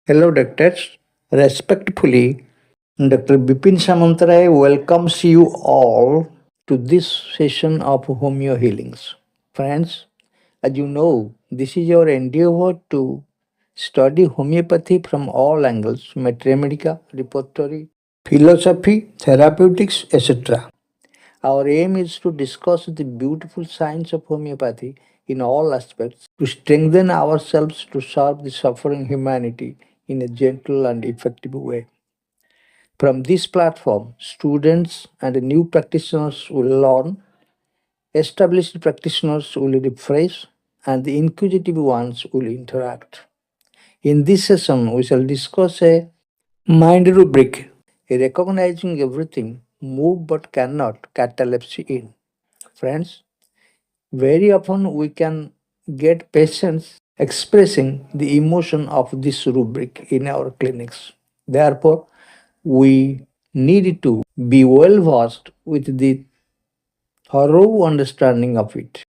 Hello, doctors. Respectfully, Dr. Bipin Samantray welcomes you all to this session of Homeo Healings. Friends, as you know, this is your endeavor to study homeopathy from all angles mathematics, repertory, philosophy, therapeutics, etc. Our aim is to discuss the beautiful science of homeopathy in all aspects, to strengthen ourselves to serve the suffering humanity in a gentle and effective way. From this platform, students and new practitioners will learn, established practitioners will refresh, and the inquisitive ones will interact. In this session, we shall discuss a mind rubric, a recognizing everything, move but cannot, catalepsy in. Friends, very often we can get patients expressing the emotion of this rubric in our clinics. Therefore, we need to be well versed with the thorough understanding of it.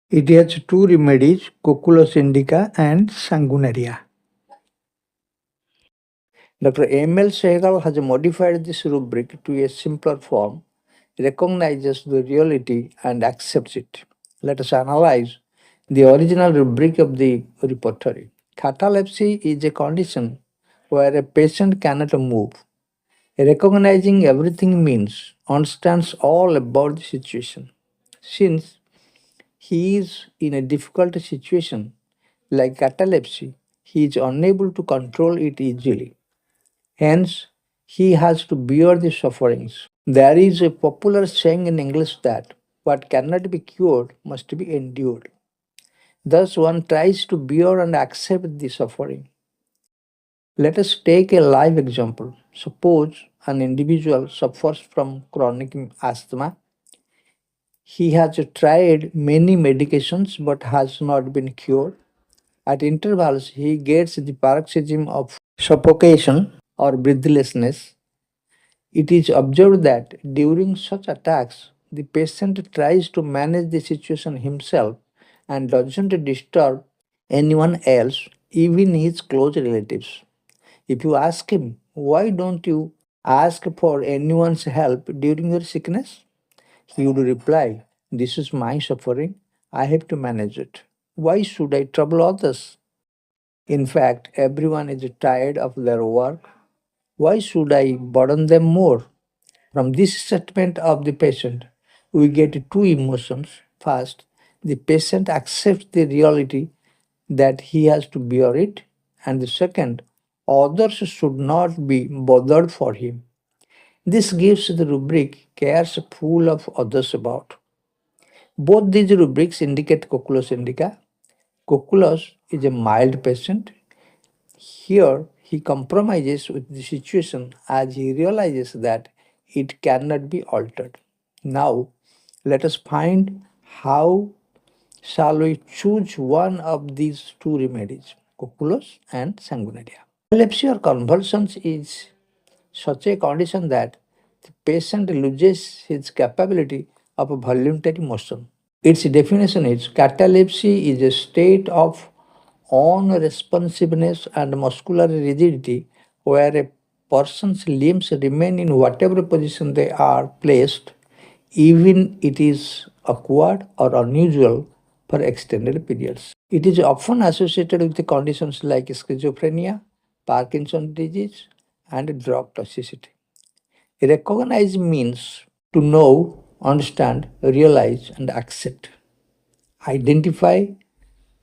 It has two remedies, Cuculus indica and Sanguinaria. Dr. Emil Sehgal has modified this rubric to a simpler form, recognizes the reality and accepts it. Let us analyze the original rubric of the repertory. Catalepsy is a condition where a patient cannot move. Recognizing everything means understands all about the situation. Since he is in a difficult situation like catalepsy, he is unable to control it easily. Hence, he has to bear the sufferings. There is a popular saying in English that what cannot be cured must be endured. Thus, one tries to bear and accept the suffering. Let us take a live example. Suppose an individual suffers from chronic asthma. He has tried many medications but has not been cured. At intervals, he gets the paroxysm of suffocation or breathlessness. It is observed that during such attacks, the patient tries to manage the situation himself and doesn't disturb anyone else, even his close relatives. If you ask him, why don't you ask for anyone's help during your sickness? He would reply, this is my suffering. I have to manage it. Why should I trouble others? In fact, everyone is tired of their work. Why should I burden them more? From this statement of the patient, we get two emotions. First, the patient accepts the reality that he has to bear it, and the second, others should not be bothered for him. This gives the rubric cares full of others about. Both these rubrics indicate Coculus indica. Coculus is a mild patient. Here, he compromises with the situation as he realizes that it cannot be altered. Now, let us find how shall we choose one of these two remedies, Coculus and Sanguinaria. Epilepsy or convulsions is such a condition that the patient loses his capability of voluntary motion. Its definition is catalepsy is a state of unresponsiveness and muscular rigidity where a person's limbs remain in whatever position they are placed, even it is awkward or unusual for extended periods. It is often associated with the conditions like schizophrenia, Parkinson's disease, and drug toxicity. Recognize means to know, understand, realize, and accept. Identify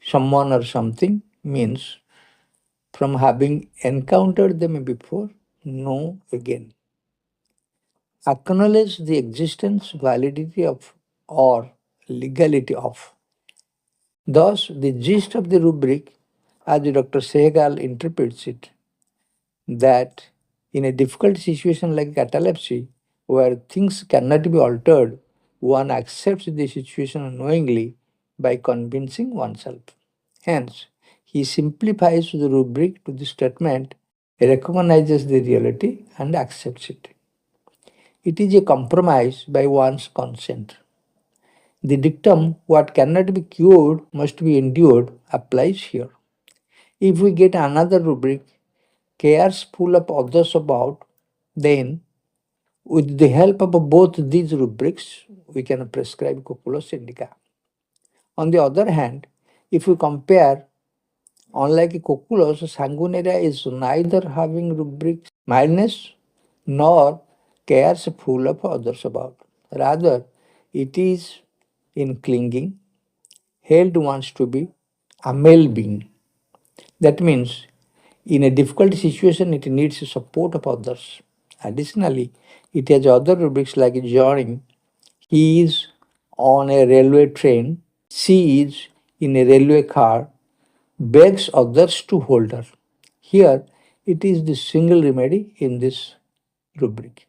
someone or something means from having encountered them before, know again. Acknowledge the existence, validity of, or legality of. Thus, the gist of the rubric, as Dr. Sehgal interprets it, that in a difficult situation like catalepsy, where things cannot be altered, one accepts the situation knowingly by convincing oneself. Hence, he simplifies the rubric to the statement, recognizes the reality and accepts it. It is a compromise by one's consent. The dictum, what cannot be cured must be endured, applies here. If we get another rubric, cares full of others about, then with the help of both these rubrics, we can prescribe Cuculus indica. On the other hand, if we compare, unlike Cuculus, sanguinaria is neither having rubrics mildness nor cares full of others about. Rather, it is in clinging, held wants to be a male being. That means in a difficult situation, it needs the support of others. Additionally, it has other rubrics like joining. He is on a railway train, she is in a railway car, begs others to hold her. Here, it is the single remedy in this rubric.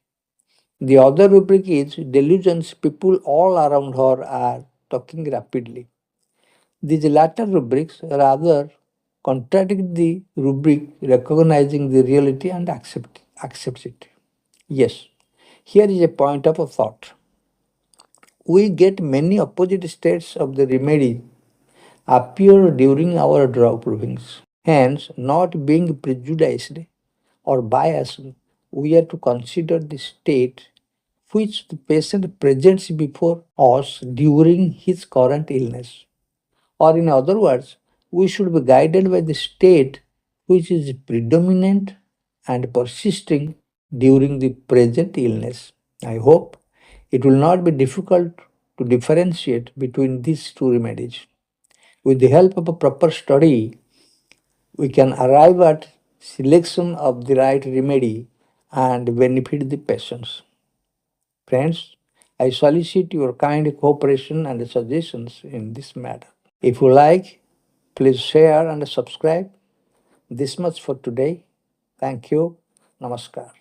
The other rubric is delusions. People all around her are talking rapidly. These latter rubrics rather contradict the rubric recognizing the reality and accepts it. Yes, here is a point of a thought. We get many opposite states of the remedy appear during our drug provings. Hence, not being prejudiced or biased, we are to consider the state which the patient presents before us during his current illness. Or, in other words, we should be guided by the state which is predominant and persisting during the present illness. I hope it will not be difficult to differentiate between these two remedies. With the help of a proper study, we can arrive at selection of the right remedy and benefit the patients. Friends, I solicit your kind cooperation and suggestions in this matter. If you like, please share and subscribe. This much for today. Thank you. Namaskar.